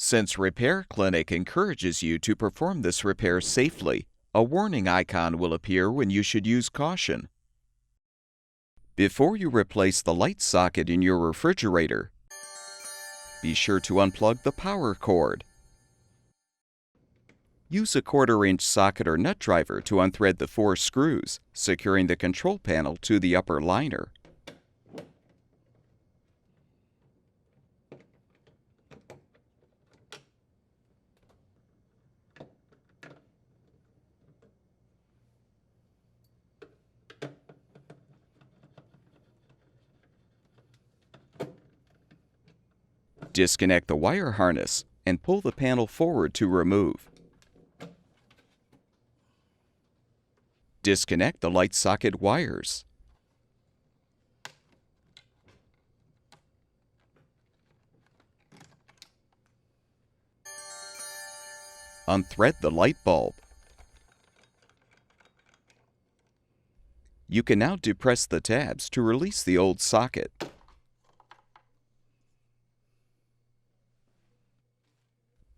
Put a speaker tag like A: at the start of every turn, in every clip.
A: Since Repair Clinic encourages you to perform this repair safely, a warning icon will appear when you should use caution. Before you replace the light socket in your refrigerator, be sure to unplug the power cord. Use a 1/4-inch socket or nut driver to unthread the 4 screws, securing the control panel to the upper liner. Disconnect the wire harness and pull the panel forward to remove. Disconnect the light socket wires. Unthread the light bulb. You can now depress the tabs to release the old socket.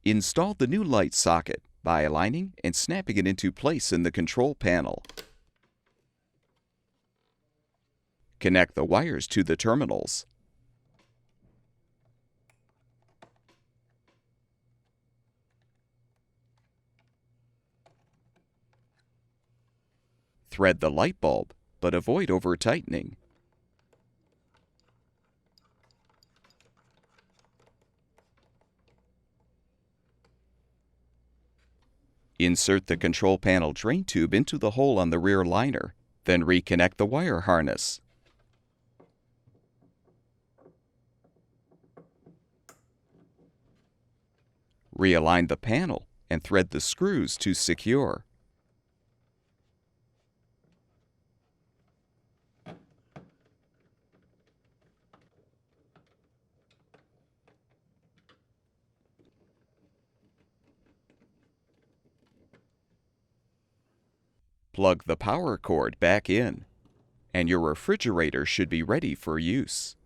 A: Install the new light socket by aligning and snapping it into place in the control panel. Connect the wires to the terminals. Thread the light bulb, but avoid over-tightening. Insert the control panel drain tube into the hole on the rear liner, then reconnect the wire harness. Realign the panel and thread the screws to secure. Plug the power cord back in, and your refrigerator should be ready for use.